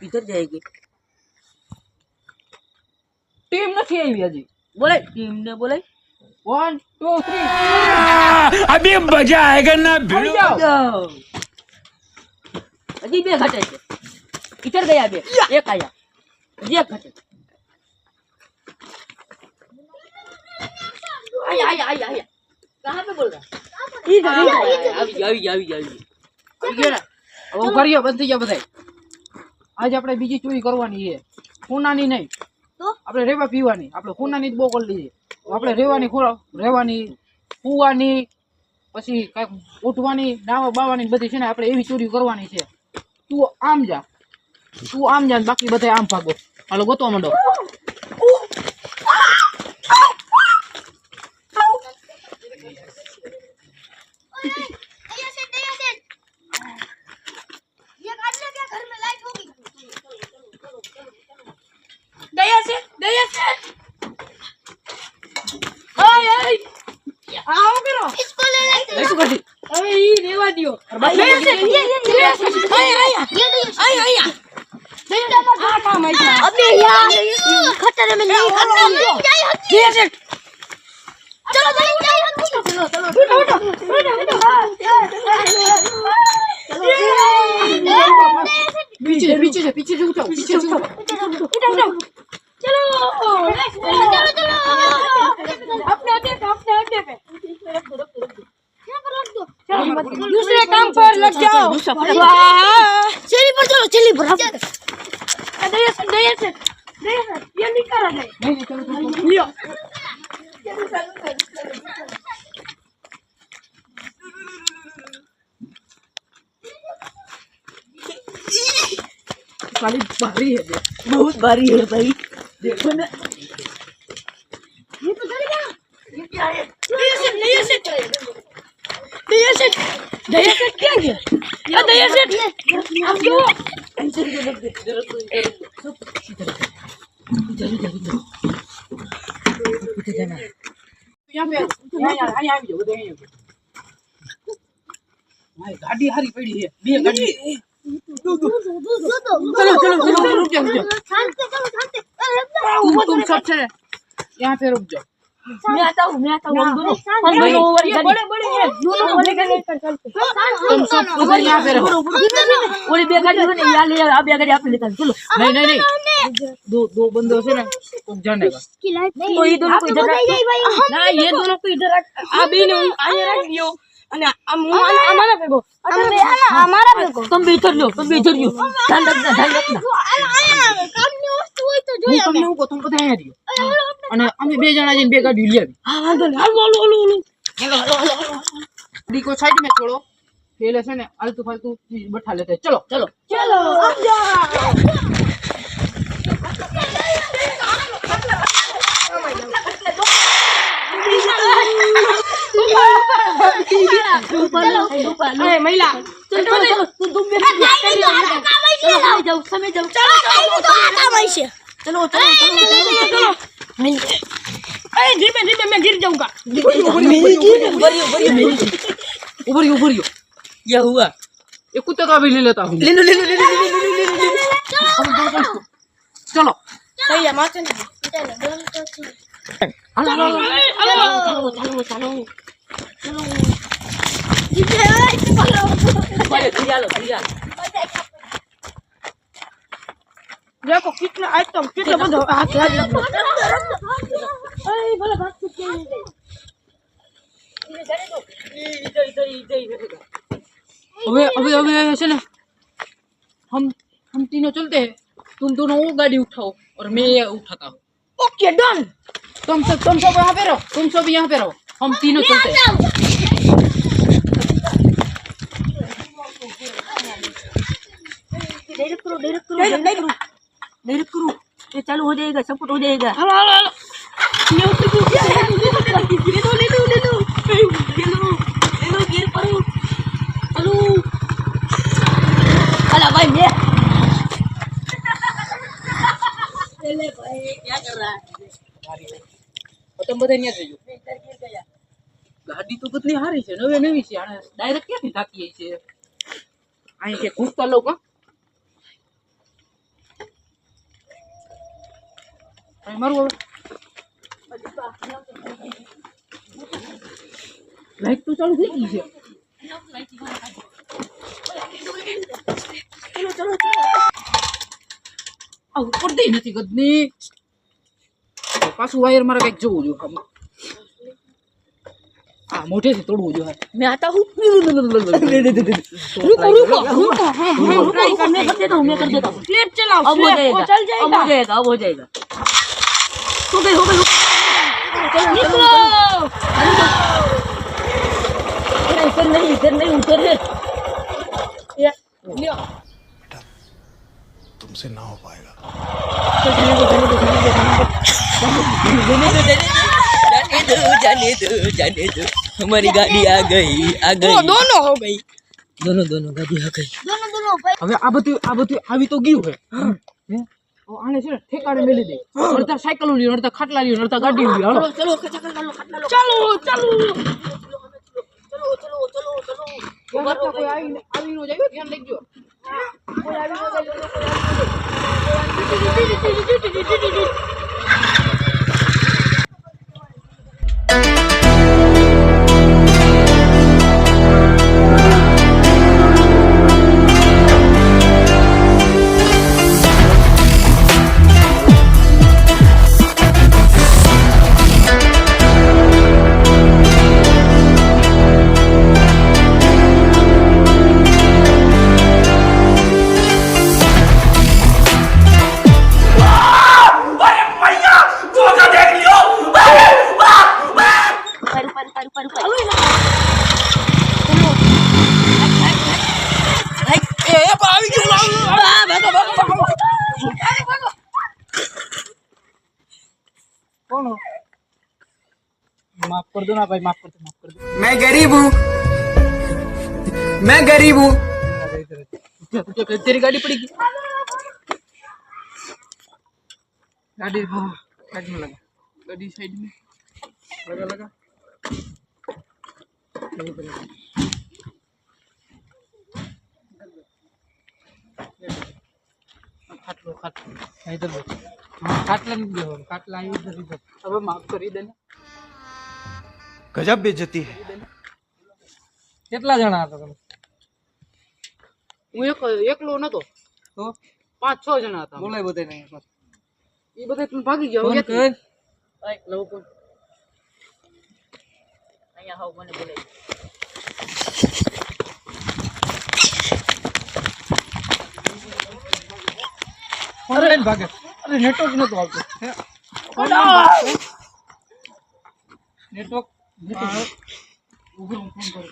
किधर जाएगी? टीम नहीं आई हजी। बोले टीम ने बोले 1 2 3 अभी मजा आएगा ना આવી જાઓ। हजी बे घटे छे। किधर गया बे? एक आया ये घटे। आया आया आया आया कहाँ पे बोल रहा? इधर આવી ગયો ને। હવે ઉભા બંધ થઈ ગયા બધાય। આજ આપણે બીજી ચોરી કરવાની છે, ખૂનાની નહીં તો આપણે રેવા પીવાની। આપણે ખૂનાની જ બહુ કરી લીધી, આપણે રેવાની પૂવાની પછી કાંઈક ઉઠવાની નાવા બાવાની બધી છે ને આપણે એવી ચોરી કરવાની છે। તું આમ જા ને બાકી બધા આમ ભાગો। હાલો ગોતવા માંડો। ये काट ले क्या घर में लाइट होगी? दया से ओए ओए आओ करो इसको ले लेते हैं। શું કરતી? ओए रेवा दियो दया से ये आया आ काम है अबे यार खतरे में नहीं करना। दया से चलो पीछे से उठाओ, पीछे से उठाओ। चलो अपने अड्डे पे दूसरे काम पर लग जाओ। चली पर चलो चली बराबर। दया से ये नहीं कर रहा है। लियो साली भारी है, बहुत भारी है भाई देखो ना। ये तो चल गया। ये क्या है? दया से क्या गया? या दया से अब जो यहाँ पे यहाँ આવી જાઓ, બધા અહીં આવી જાઓ। ભાઈ ગાડી હારી પડી છે, બે ગાડી। चलो रुक जाओ। तुम सब से यहाँ पे रुक जाओ। मैं आता हूँ हम दोनों वाली गाड़ी दोनों वाली गाड़ी पर चलते। तुम सब उधर यहाँ पे रहो। वाली बे गाड़ी ने या ले आ बे गाड़ी आप लेकर चलो। नहीं दो बंदे से ना रुक जाने का। तो ये दोनों को इधर ना ये दोनों को इधर अभी नहीं आए रख दियो અને અમારા ભેગો અરે અમારા ભેગો તમે ભીતર લ્યો ધ્યાન રાખના કામની વસ્તુ હોય તો જોઈએ હું તમને હું કહું, તમે બધા અહીંયા રહ્યો અને અમે બે જણા જઈને બે ગાડી લઈ આવી। હા વાંધો નહીં હાલો गाड़ी को साइड में छोड़ो, पहले से ना आलतू फालतू चीज बैठा लेते हैं। चलो चलो अब जा अरे महिला चल तुम समय जाओ चलो अरे धीमे मैं गिर जाऊंगा। ऊपर क्या हुआ? ये कुत्ते का भी ले लेता हूँ। ले लो चलो सही है माथे नहीं देखो कितना आइटम कितना बंद हाथ अरे भले भाग चुके हैं अभी ऐसे ना हम तीनों चलते हैं, तुम दोनों वो गाड़ी उठाओ और मैं ये उठाता हूँ। Okay done. तुम सब यहाँ पे रहो, तुम सब यहाँ पे रहो, हम तीनों चलते हैं। डायरेक्ट करो ये चालू हो जाएगा, सब कुछ हो जाएगा। ले लो गिर पड़ो चलो। अला भाई मैं भाई क्या कर रहा है? तुम बताइए नहीं चाहिए। गाड़ी तो कितनी हारी है, नवी છે, આને ડાયરેક્ટ ક્યાંથી થાકી છે? અહીં કે ઘૂસતા લોકો મારું લાઈટ તો ચાલુ થઈ ગઈ છે. આ ઉપર દઈ નથી ગદની. પાછું વાયર મારે કઈક જોવું જોઈએ. આ મોઢેથી તોડવું જોઈએ. मैं आता हूँ रुको रुको रुको हाँ ट्राई करने कर देता हूँ मैं कर देता हूँ स्लेट चलाओ अब हो स्लेट वो जाएगा चल अब हो जाएगा जाएगा अब हो जाएगा हो गई निकलो इधर नहीं उधर है तुमसे ना हो पाएगा। जाने दो हमारी गाड़ी आ गई वो दोनों हो गई दोनों गाड़ी आ गई दोनों भाई હવે આ બધું આવી તો ગયું હે હે? આને છે ને ઠેકાણે મેલી દે. અડધા સાયકલ લ્યો, અડધા ખાટલા લ્યો, અડધા ગાડી લ્યો. હાલો चलो खचा कर लो खटला लो चलो चलो કોઈ આવી ન જાય, ધ્યાન રાખજો. કોણ હો? માફ કર દો ના ભાઈ, માફ કર દો. मैं गरीब हूँ तेरी गाड़ी पड़ी गई. गाड़ी साइड में लगा, गाड़ी साइड में लगा. खाटलो इधर बैठ. खाटला नहीं दे, खाटला इधर. अब माफ કરી દે ને. गजब बेइज्जती है। કેટલા જણા હતા તમે? હું એકલો નતો તો 5-6 જણા હતા. બોલાય બધાય નહીં. એ બધા તું ભાગી ગયો. ફોન કર. ઓય લવ કોણ અહીંયા હાવ મને બોલે ફોન લઈને ભાગે. અરે નેટવર્ક નતો આવતો. નેટવર્ક ઉભો ફોન કર.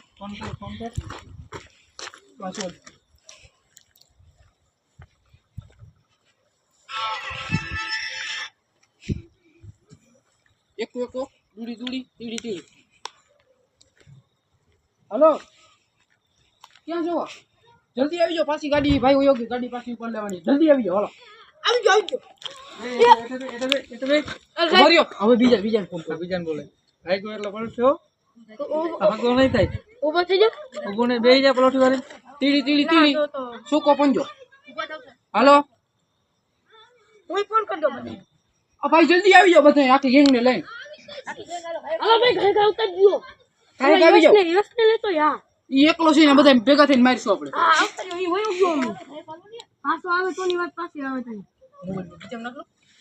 પાછળ એક દૂડી. હલો, ક્યાં છો? જલ્દી આવી જાઓ. પાછી ગાડી ભાઈ યોગી ગાડી પાછી ઉપર લેવાની. જલ્દી આવી જાઓ. હાલો હવે બીજાને ફોન કર. બીજાને બોલે. ભાઈ કોઈ એટલે પડશો ભાગો નહીં થાય. ऊपर से जा ઉભો ને બેહી જા પલોઠી વાળી. તીડી સુકો પંજો. હાલો, वही फोन कर दो बने આ ભાઈ જલ્દી આવી જાઓ બધા આખી ગેંગ ને લઈને. हेलो भाई घर का उतर दियो કાંઈ આવી જાઓ. इसने ले तो यार ઈ એકલો છે ને બધા ભેગા થઈને મારીશું આપણે. हां उतर वही गयो हां तो आवे तो नहीं बात पास आवे तो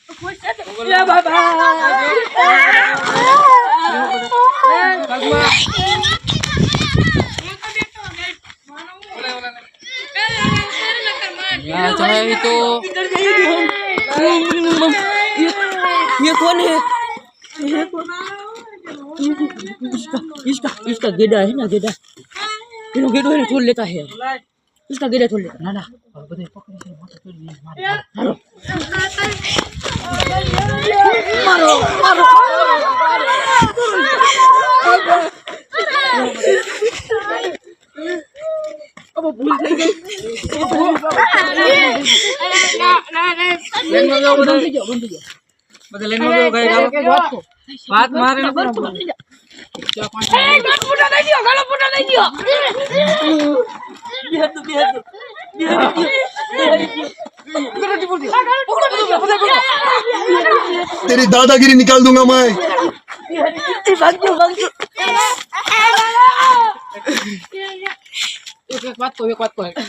तो कोई से લે બાબા યા ચાહે તો ये कौन है इसका गेड़ा है ना गेड़ा इनो गेड़ो है ना छोड़ लेता है इसका गेड़ा छोड़ लेता ના ના બધા પકડી છે મોટો કરી अब भूल થઈ ગઈ. લેન માં બંધ થઈ ગયો. બધા લેન માં ગઈ ગાલો વાત મારે ન કરો. ચા પાણી गालो फुटा दे दियो ગરટી બોલ દે. પકડો બધા तेरी दादागिरी निकाल दूंगा मैं ભાગજો ભાગજો એક વાત કહું એક વાત કહું એક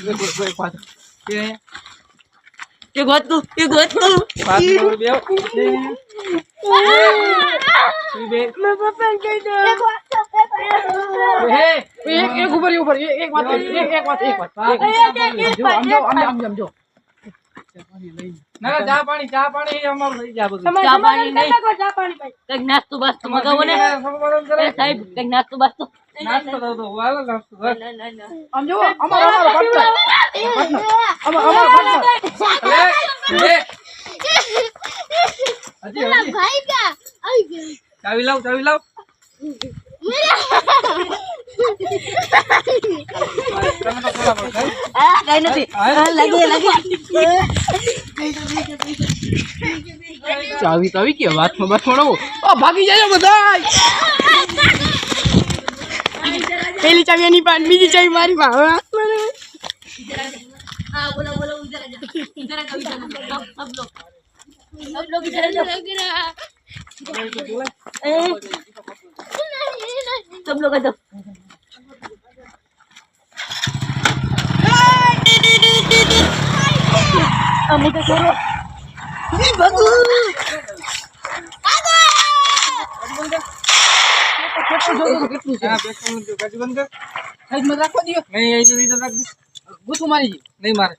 ઉપર એક વાત જો આમ જો ના ચા પાણી અમારું લઈ જા બધું ચા પાણી નહીં ચા પાણી ભાઈ કઈક નાસ્તો બાસ્તો મગાવો ને એ સાહેબ કઈક નાસ્તો બાસ્તો નાસ્તો દો વાલો નાસ્તો આમ જો અમારો ભાઈ કા આવી ગયો ચાવી લાવ કઈ નથી લાગે ચાવી કે વાતમાં બસ છોડો ભાગી જાય બધા પેલી ચાવી એની પાસે બીજી ચાવી મારી પાસે हाँ बोलो बोलो इधर आ जाओ इधर आ जाओ सब लोग इधर आ जाओ सब लोग आ जाओ अम्मी तो छोड़ो बाबू રાખો દિયો નહીં રાખ ગુસ્સો મારી નહીં મારે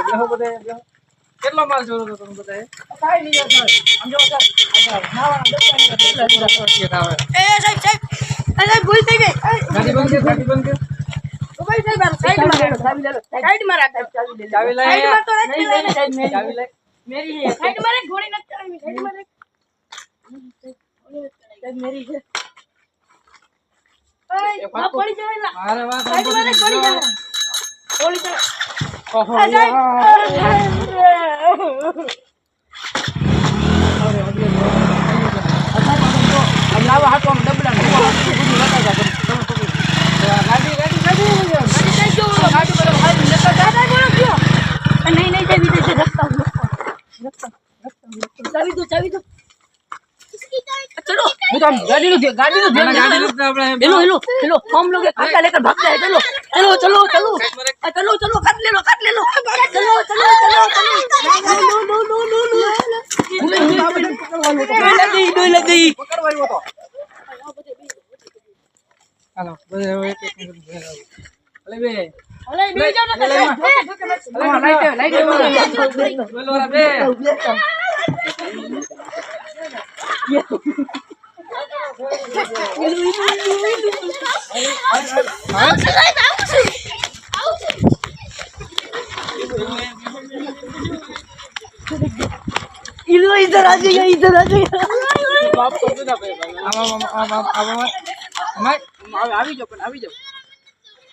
બેહો બધે કેટલો માલ જોડો તો તમે બધાએ કાઈ નહીં યાર આમ જો એ સાહેબ અરે ભૂલ થઈ ગઈ ગાડી બંધ કર ઓ ભાઈ સાહેબ સાઈડમાં રાખ ચાવી લઈ સાઈડમાં તો રાખ नहीं नहीं साइड में ચાવી લઈ मेरी है સાઈડમાં રાખ ઘોડી નથી ચડાવી સાઈડમાં રાખ साइड मेरी है ઓય આ પડી જાય ના મારે વાત સાઈડમાં રાખ પડી જાય गोली चला ઓહો લાવા હાથ આમ ડબલા બધું લતા જા ગાડી नहीं नहीं चाबी दे रखता हूँ चाबी दो चलो હું તો ગાડીનું ધ્યાન આપણે हेलो हेलो हेलो हम लोग एक काका लेकर भागते हैं चलो चलो चलो चलो चलो चलो काट ले लो चलो चलो चलो नो नो नो नो डोई लग गई પકડવાયો તો હાલો બધે એક અલે બે અલે બે જાવ ને લાઈટ બોલો રા બે इधर आ जाइए બાપ કરતો ના ભાઈ આવી જાવ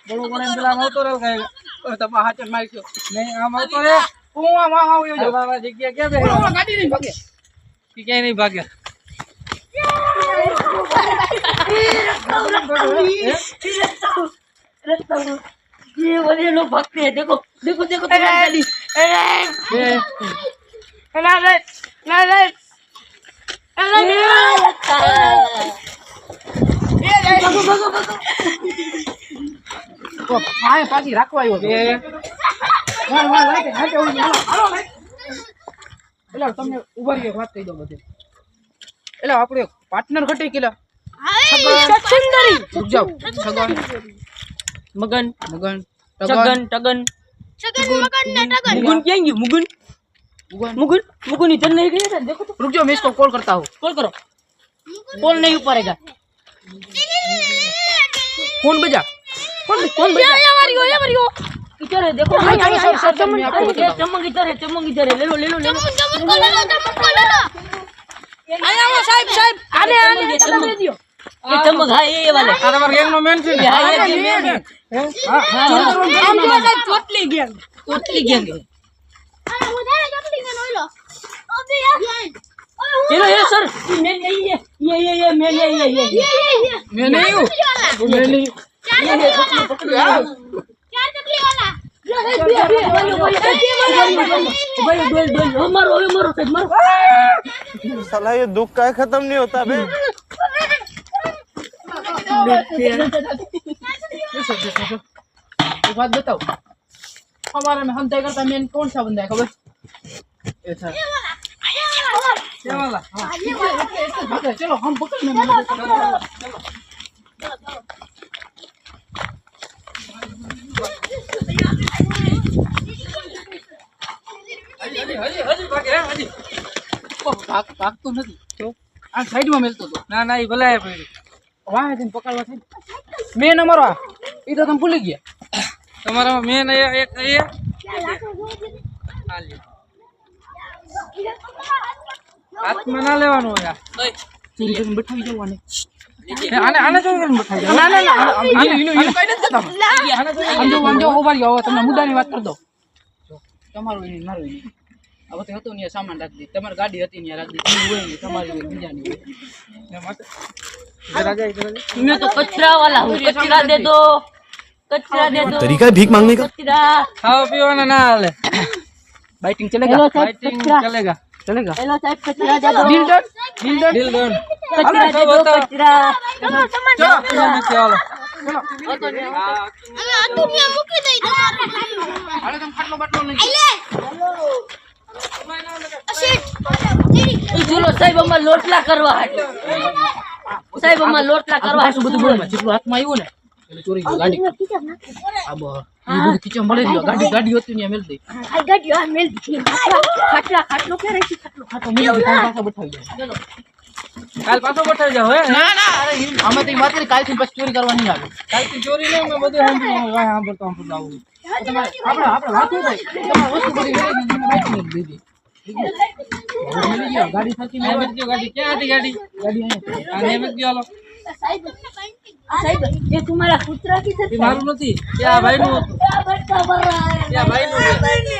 બોલો બોલે પેલા આવતો રહ્યો કાય તમે હાથ માર્યો નહીં આમ આવતો રે હું આમ આવ્યો જો બાબા જગ્યા ક્યાં બે ગાડી નહીં ભાગે ક્યાંય નહીં ભાગે ये वाले लोग भागते हैं देखो देखो देखो गाड़ी પાછી રાખવા આવ્યો એટલે તમને ઉભા રહી વાત કહી દો બધે એટલે આપણે પાર્ટનર ઘટે કેલા રૂક જાઓ છગન मगन મગન टगन टगन मुगुन क्या है मुगुन मुगुन मुगुन इधर नहीं गया था देखो तो रुक जाओ मैं इसको कॉल करता हूँ कॉल करो कॉल नहीं ऊपरेगा फोन बजा कौन बजा ये हमारी हो इधर है देखो हाँ, सर, मैं आपको बताता हूँ। चमक इधर है ले लो ચમક કોલો આયા આવો સાહેબ આને चमक दियो ये चमक हाँ ये वाले આ તમારા ગેંગ નો મેન છે ને हाँ ये मेन है હા આમ જો સાહેબ ચોટલી ગયા टोटली गैंग है અરે વધારે ચોટલી ને ઓલો ઓબે યાર ये सर मेन नहीं है ये मेन है ये મેં નહીં હું મેં નહીં ચાર ચકલી વાલા साला ये दुख का खत्म नहीं होता बे। एक बात बताओ, हमारे में हम तय करता मेन कौन सा बंदा है खबर? ये था ये वाला। हाँ चलो हम पकड़ में ભાગ તો નથી તો આ સાઈડમાં મેલતો હતો. ના ના એ ભલાય પડ્યું વાહ તેને પકડવા થાય મેન અમારો એ તો તમે ભૂલી ગયા. તમારા મેન એક હાથમાં ના લેવાનું હોય. ચોરી કરીને બેઠાઈ જવાનું. આને ચોરી કરીને બેઠાઈ જાવ. ના ના આને કઈ નથી થતા. આમ જો ઉભા રહ્યો. હવે તમને મુદ્દાની વાત કરી દો. તમારું એની મારું એની હવે તો હતું ને સામાન રાખી દીધી. તમારી ગાડી હતી ને રાખી દીધી. હોય ને તમારી હોય બીજાની હોય. मैं तो कचरा वाला हूँ, कचरा दे दो, कचरा दे दो। तरीका है भीख मांगने का। कचरा खाओ पियो ना ना हाले बाइटिंग चलेगा. बाइटिंग चलेगा चलेगा. हेलो साहब, कचरा दे दो। डील डन डील डन कचरा दे दो, कचरा। चलो चलो હવે આ દુનિયા મૂકી દઈ તમારે હાલે તમે ખાટલો બાટલો લઈ ચલો સાહેબ, અમાર લોટલા કરવા હાટુ. સાહેબ, અમાર લોટલા કરવા હાટુ બધું બોલમાં જેટલું હાથમાં આવ્યું ને એટલે ચોરી ગઈ ગાડી. આ બો એ બધું ખીચા મળે ગયો. ગાડી હતી ને મેલ દઈ. આ ગાડી આ મેલ દીધી ખાટલો ક્યાં રહી છે? ખાટલો મેલ દઈ પાછા બઠાઈ જાય. ચલો કાલ પાછો બઠાઈ જાવ. હે ના ના અરે અમે તો વાત કરી કાલથી પછી ચોરી કરવા નહીં આવે. કાલથી ચોરી નહીં અમે બધું સાંભળતો આવું. આપણે વાત થઈ તમારે વસ્તુ બધી બાઈક દીધી. ગાડી થતી ગાડી ક્યાં હતી? ગાડી અહીંયા साहब, ये तुम्हारा कुतरा किधर है? મારું નથી ત્યાં ભાઈ નું હતું. क्या बटका भर रहा है? ત્યાં ભાઈ નું છે. ગાડી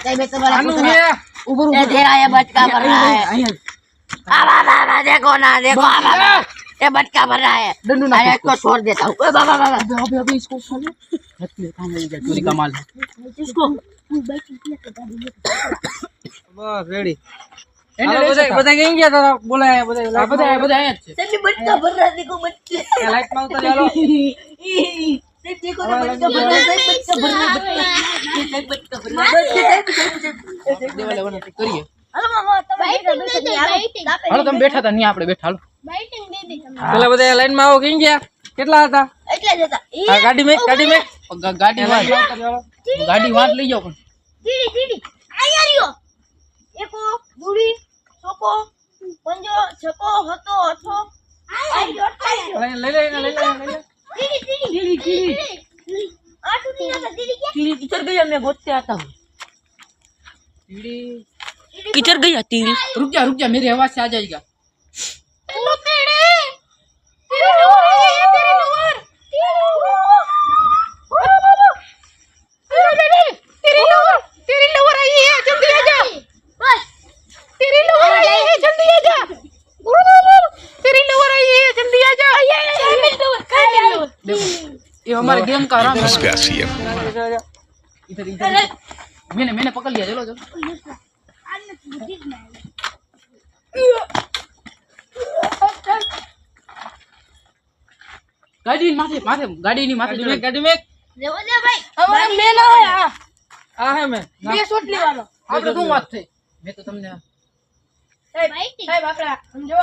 साहब, ये तुम्हारा આનું कुतरा છે ઉપર ये तेरा ये बटका भर रहा है। बाबा देखो ना, देखो बाबा, ये बटका भर रहा है। डंडू ना अरे इसको छोड़ देता हूँ। बाबा बाबा अभी इसको छोड़ो. काम हो गया चोरी का माल है. इसको બસ રેડી. બધા કઈ ગયા તારા બોલાયા બધા આયા જ છે. सभी बटका भर रहा है, देखो बच्चे। લાઈટ માં ઉતારી હાલો. साहब, देखो ना, बटका भर रहा है, साहब, बटका भर रहा है, साहब, बटका भर रहा है। દેવા લેવાનું કરીએ. હાલો મામા તમે બાઈટિંગ હાલો તમે બેઠા હતા નહીં આપણે બેઠા. હાલો બાઈટિંગ દે દે તમે પેલા બધા લાઈન માં આવો કઈ ગયા કેટલા હતા? એટલે જ હતા આ ગાડી મેં ગાડી વાંટ લઈ જાઓ. પણ દીડી દીડી આયા રહ્યો એકો બુડી સોકો પંજો છકો હતો અઠો આયો લઈ લે. દીડી દીડી આટુ ની હતા દીડી કે कीड़ी किचर गया, मैं गोदते आता हूँ। किचर गया कीड़ी। रुक जा मेरी आवाज से आ जाएगा. लो तेरे तेरे लोर है तेरे लोर तेरी लोर आई है जल्दी आ जा बस तेरी लोर आई है जल्दी आ जा तेरी लोर आई है जल्दी आ जा ये हमारे गेम का आराम बस प्यासी है। इधर मैंने पकड़ लिया. चलो गाड़ी माथे गाड़ी में देवो दे भाई हमारा मेन है। आ है मैं ये सोटली वालो। આપણે શું વાત થઈ? મેં તો તમને बाइटिंग साहब, आपला समझो।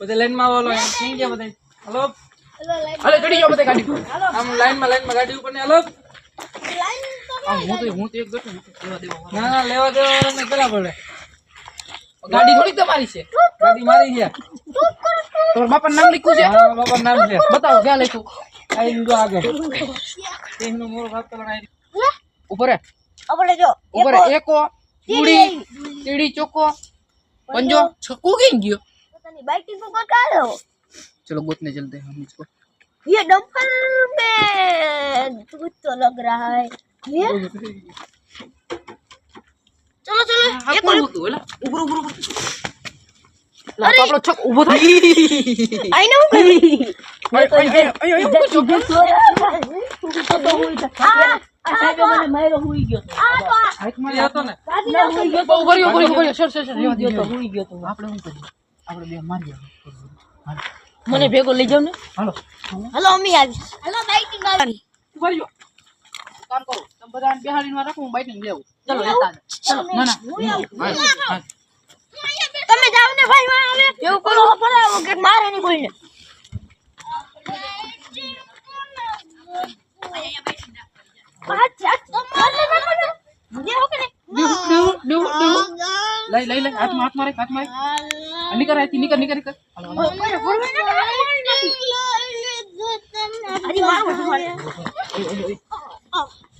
બધા લાઈન માં આવો. કેમ ગયા બધા? હાલો हेलो लाइट હાલો ચડી જાઓ બધા ગાડી પર. આમ લાઈન માં ગાડી ઉપર ને. હાલો लाइन तो આમ હું તો એક ગટું ના લેવા દેવા ને કરા પડે. ગાડી થોડી તમારી છે. ગાડી મારી છે. તમારા બાપાનું નામ લખ્યું છે? હા બાપાનું નામ છે. બતાવો ક્યાં લખ્યું? આઈ ઈંડો આગળ તેનો મોરો ભાત લડાઈ ઉપર હે. अपने जो ઉપર એકો પૂડી તીડી ચોકો पंजो छक्कू कहीं गयो. पता नहीं बाइटिंग को कहाँ है वो चलो गोतने चलते हैं हम इसको. ये डंपर में कुछ तो लग रहा है ये चलो चलो हाँ, ये कौन होतो? ऊपर ऊपर આપણો છક ઊભો થાય આઈને હું કરી હાથમાં હતો ને ઉભો રહ્યો સર રેવા દો તો આપણે શું કરીએ આપણે બે મારી મને ભેગો લઈ જાવ ને હાલો હલો અમ્મી આવી હલો બાઇટિંગ આવી ઉભો રહ્યો કામ કરો તમે બધા બેહાડીને રાખો હું બાઇટિંગ લેવું ચલો લેતા ચલો ના ના તમે જાવ ને ભાઈ વાહ આવે એવું કરો પરાવો કે મારે નહીં કોઈને લઈ હાથમાં રાખ નિકર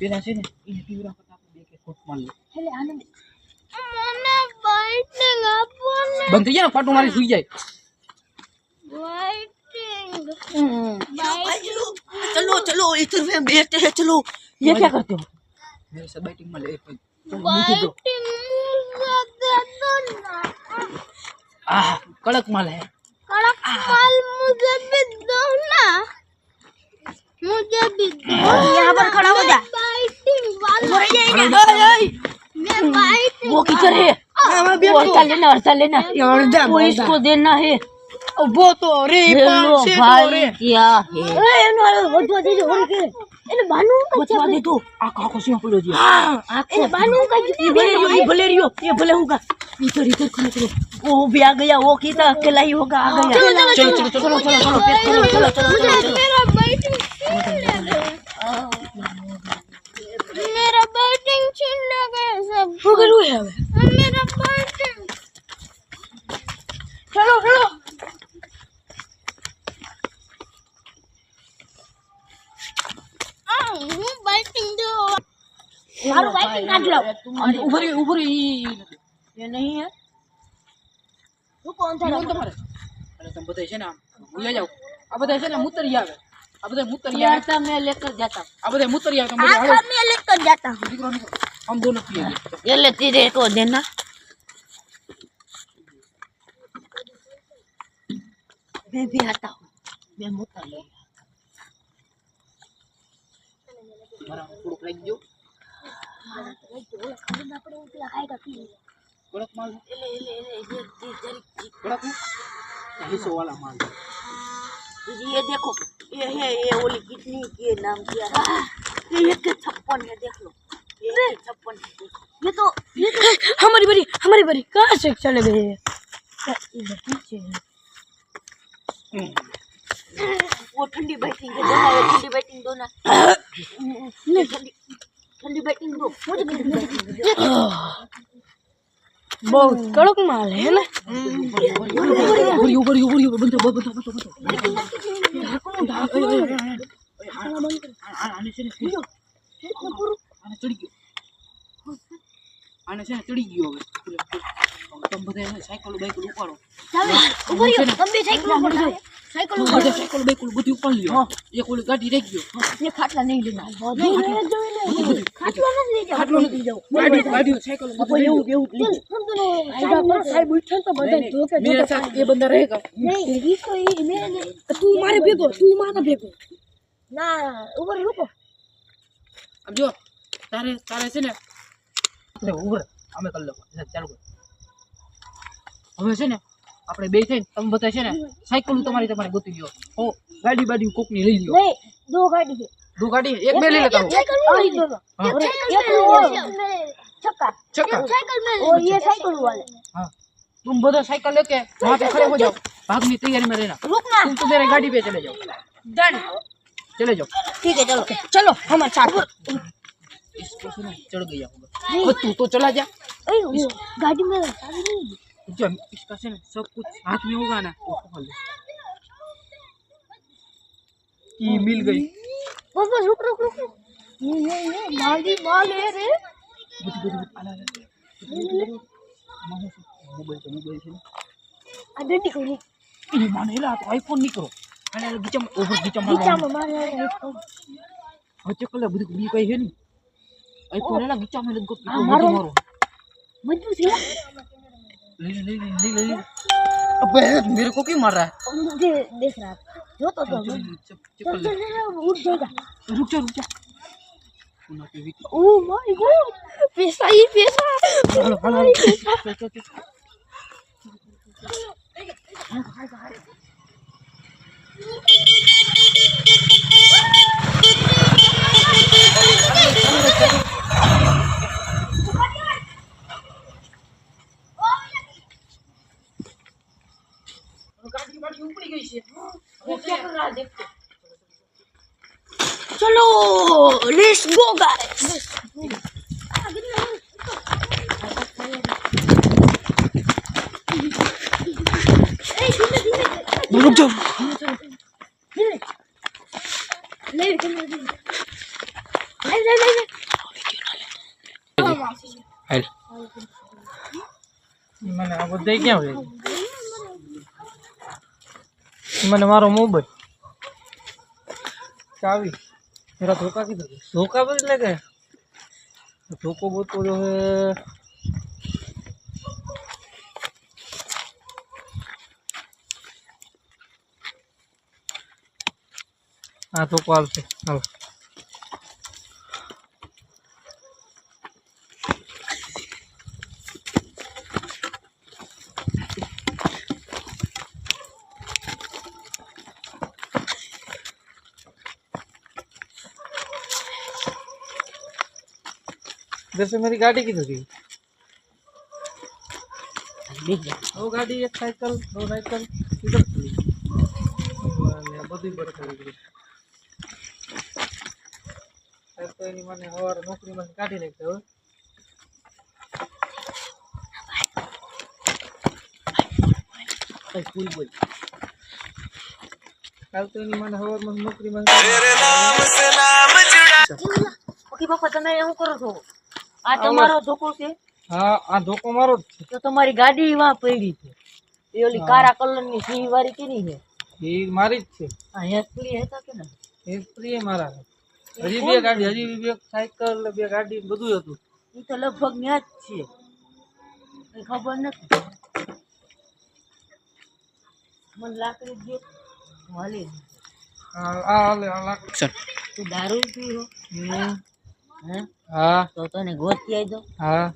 પેલા છે ને એ પીવરા કરતા આપણે બે કે ખોટ માર લે બંધ થઈ જાય ને પાટું મારી સુઈ જાય चलो चलो इधर में बैठते हैं चलो ये क्या करते हो मेरे से बैटिंग में ले कड़क माल है यहाँ पर खड़ा हो जा वो किधर है अर्चा लेना वो इसको देना है वो तो रे हेलो भाई क्या है એને બાનું बचवा दे तू आँखों से पड़ो जी એને બાનું ये भले होगा इधर खड़े करो वो भी आ गया वो कितना अकेला ही होगा आ गया चलो मेरा बैटिंग छीन ले गए सब हो गया है मेरा बैटिंग चलो હું બાઇટિંગ દો મારું બાઇટિંગ કાઢ લો ऊपर ये नहीं है હું કોણ થાય તમારે અને તમે બધા છે ને ભૂલી જાવ આ બધા છે ને મુતરી આવે આ બધા મુતરી यार આવે था मैं लेकर जाता આ બધા મુતરી આવે તમે આ घर में लेकर जाता हूं દીકરો નીકળો हम दोनों पिएंगे ये ले तेरे को देना मैं भी आता हूँ मैं मुता ले મારા થોડુંક લઈ ગયો કડક માલ કડક હિસ્સો वाला माल ये देखो ये है ये ओली कितनी के नाम किया ये 156 है देख लो ये 156 है ये तो हमारी बड़ी कहाँ से चले गए इधर पीछे है वो ठंडी बैटिंग के दोना है ठंडी बैटिंग दोना नहीं ठंडी बैटिंग दो मुझे बहुत कड़क माल है ना ऊपर बंदो आने से चढ़ी गयो હવે તમે બધા સાયકલ બાઈકલ ઉપાડો ऊपर ही लंबी साइकिल पर साइकिल બધા સાયકલ બાઈકલ બધું ઉપાડી લ્યો એક ઓલી ગાડી રહી ગયો ये खाटला नहीं लेना खाटलो नहीं ले जाओ ખાટલો નથી ગાડી સાયકલ બધું એવું हम दोनों साहब उठन तो बदन धोके मेरे साथ ये बंदा रहेगा नहीं इसको ही मेरे तू मारे भेगो ना ऊपर रुको अब जो तारे છે ને આપણે ઉભર અમે કરી લો ચાલુ કર હવે છે ને આપણે બે થઈને તમે બધા છે ને સાયકલ તમારી ગોતી લ્યો ઓ ગાડી કોકની લઈ લ્યો नहीं दो गाड़ी है દો ગાડી એક બે લઈ લેતા साइकिल में दोनों हाँ। एक छक्का छक्का साइकिल में और ये साइकिल वाले हाँ तुम બધા साइकिल लेके वहाँ पे खड़े हो जाओ भागने की तैयारी में रहना रुकना तुम तो मेरे गाड़ी पे चले जाओ डन चले जाओ ठीक है चलो चलो हमारे साथ इसको से ना चढ़ गया होगा और तू तो चला जा अरे वो गाड़ी में चाबी नहीं है। जो इसका से ना सब कुछ हाथ में होगा ना वो पकड़ ले ये मिल गई बस रुक ये गाड़ी माल है रे बुद्धि आला मोबाइल से आइडेंटिटी कोई ये मानेला तो आईफोन नहीं करो अरे गीचा नीचा में मार रहा बच्चे कल बुद्धि भी कहीं है नहीं आईफोन है ना गीचा में लगो मारो। मारो मजबूत है ले अबे मेरे को क्यों मार रहा है? मुझे देख रहा था जो तो चल चल उठ जाएगा रुक जा ओ माय गॉड पैसा ही पैसा चलो गाड़ी ऊपर गई है। वो क्या कर रहा है देखो चलो लेट्स गो गाइस रुक जाओ ले हेल મને આ બધે ક્યાં હોય મને મારો મોબાઈલ चावी मेरा धोखा किधर है? धोखा बदल लगा धोखो बहुत तो जो है हाँ धोखो आल से हाल इधर से मेरी गाड़ी किधर गई? दो गाड़ी एक साइकिल दो साइकिल इधर चली बधी बड़ कर गई तो एनी माने हवार नौकरी में काढी नाखते हो फूल बोल काल तो एनी माने हवार में नौकरी में तेरे नाम से नाम जुड़ा ઓકે પપ્પા તમે એવું કરો છો આ તમારો ધોકો છે हाँ आ धोखो मारो તો તમારી ગાડી વાં પડી છે એ ઓલી કાળા કલરની સિંહ વાળી કેની છે ये मारी छे આ હેસપુરી હતા કે ના એ પ્રિય મારા હજી બે ગાડી હજી બે સાયકલ બે ગાડી બધું હતું એ તો લગભગ ન્યા જ છે કઈ ખબર નથી મને લાકડી દે હાલે આ હાલે આ લાગ તું દારૂ પીવો હે हाँ તો તને ગોતી આવી દો हाँ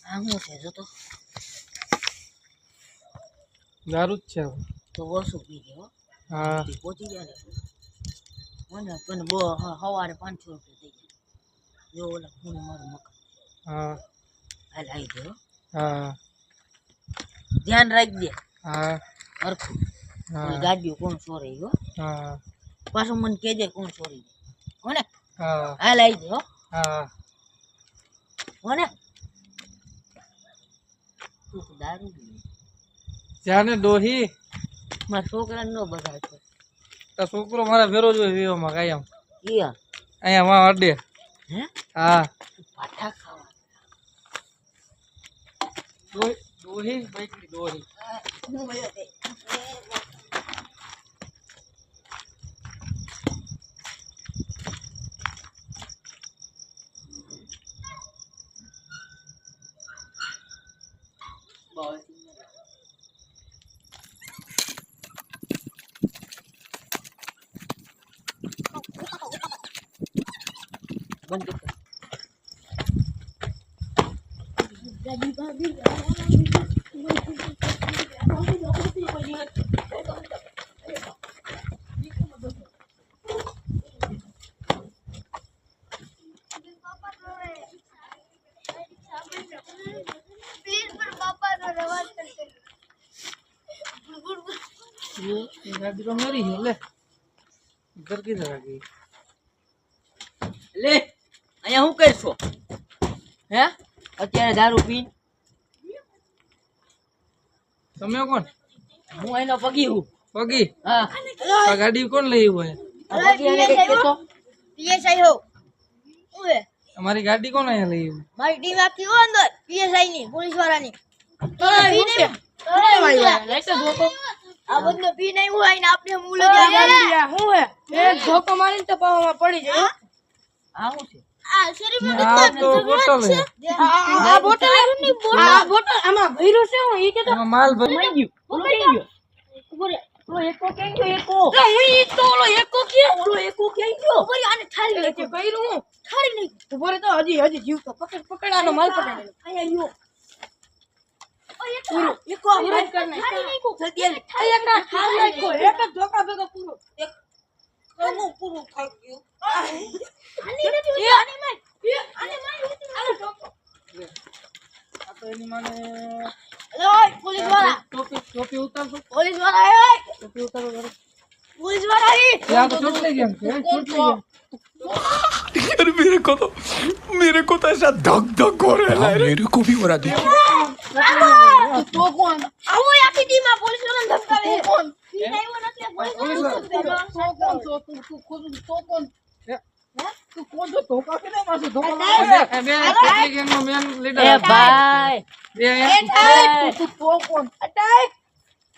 આ હું છે જો તો दारू જ છે તો ઓછું પીજે હો हाँ પહોંચી જાય મને પણ બહુ સવારે 500 રૂપિયા થઈ જાય જો ઓલા ખૂણે મારું મકાન हाँ હાલ આવી ગયો हाँ ધ્યાન રાખજે हाँ હરખું हाँ ગાડીઓ કોણ ચોરી ગયો हाँ પાછું મને કહેજે કોણ ચોરી ગયો હોને हाँ હાલ આવી ગયો हाँ હોને તું તો દારૂ પીવે. जाने डोही મારા છોકરાને ન બગાડતો तो छोकरो मारा भेरो जो वीओ में कायम ઈયા अया वहां अड्डे હે हाँ પાઠા ખાવા डोही बाइक की डोही બંધ કર ये गाड़ी तो मेरी है ले इधर की जगह गई લે અહીંયા હું કરશો હે અત્યારે દારૂ પી તમે કોણ હું એનો પગી હું પગી હા આ ગાડી કોણ લઈ આવ્યો હે આ પગી એને કઈ કહેતો પીએસઆઈ હો ઓએ અમારી ગાડી કોણ અહીંયા લઈ આવ્યું મારી ટીમ આખી હો અંદર પીએસઆઈ ની પોલીસ વાળાની આ બધો પી નહીં હોય ને આપણે મૂળ જાય હું હે એક ધોકો મારીને તો પાવામાં પડી જાય આ શું છે આ શરીર આ તો બોટલ છે આ બોટલ આ બોટલ આમાં ભર્યું છે હું ઈ કે તો એમાં માલ ભરી મરી ગયું ઓલો એકો કેમ ગયો એકો તો હું ઈ તો ઓલો એકો કે ઓલો એકો કેમ ગયો ઉપર આને ઠારી એટલે કે કર્યું હું ઠારી નહીં ઉપર તો હજી જીવ તો પકડાનો માલ પકડાનો અહીંયા યો પૂરો એકો આ માર કર નાખ ઠારી નહીં કો જલ્દી એક ના ખાઈ નાખો એક જ ધોકા ભેગો પૂરો એક કમું પૂરું ખાઈ ગયું આની નથી એ આની માર આને માર આને ધોકો આ તો એની માને ઓય પોલીસ વાળા ટોપી ઉતારજો પોલીસ વાળા ઓય ટોપી ઉતારો કરો પોલીસ વાળા ઈ ત્યાં તો ચોટલી ગેમ છે ચોટલી ગેમ यार मेरे को तो ऐसा धक धक हो रहा है मेरे को भी हो रहा था તો કોણ આવો આપી દી માં પોલીસ વાળાને ધમકાવે કોણ ઈ આવ્યો નથી પોલીસ પોલીસ વાળા તો કોણ તો તું ખોદ તો કોણ તું કોણ તો ધોકા કે ના માસે ધોકા બે ચોટલી ગેમ નો મેન લીડર એ ભાઈ બે તું તો કોણ અટાક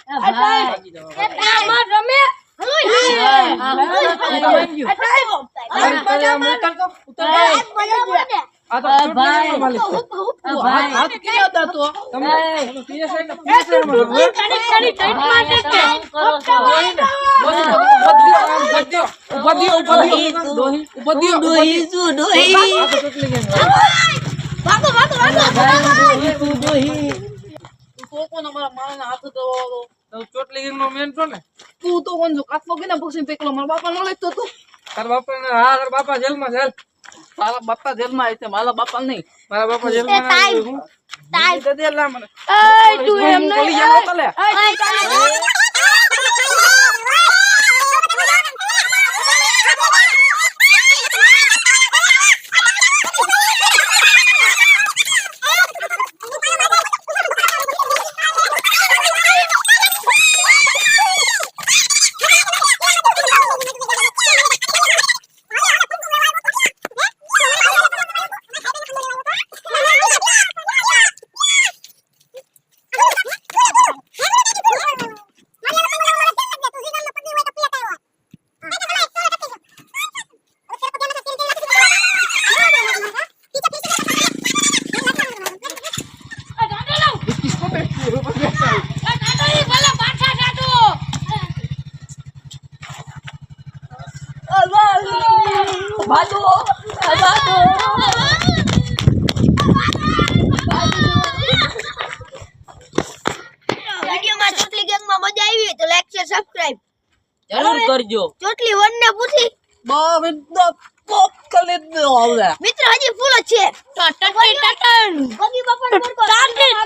ભાગી જાવ આમાં રમે ચોટલી ગેમ નો મેન છો ને તું તો કોણ છો કાચલો કે ના પછી પેકલો મારા બાપા નો લેતો તું તારા બાપા ને હા તારા બાપા જેલમાં જેલ તારા બાપા જેલમાં આઈ છે મારા બાપા નહીં મારા બાપા જેલમાં તાઈ તાઈ દે લા મને એ તું એમ ગોલી નહીં જેમ લે વિડિયોમાં ચોટલી ગેંગમાં મજા આવી તો લાઈક શેર સબસ્ક્રાઇબ જરૂર કરજો ચોટલી વન ને પૂછી મિત્ર હજી ફૂલ જ છે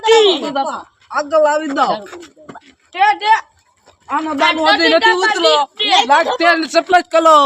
કદી બાપા આગળ આવી દો આનો દાડો હજી નથી ઉતરો લાગતે સપ્લાય કરો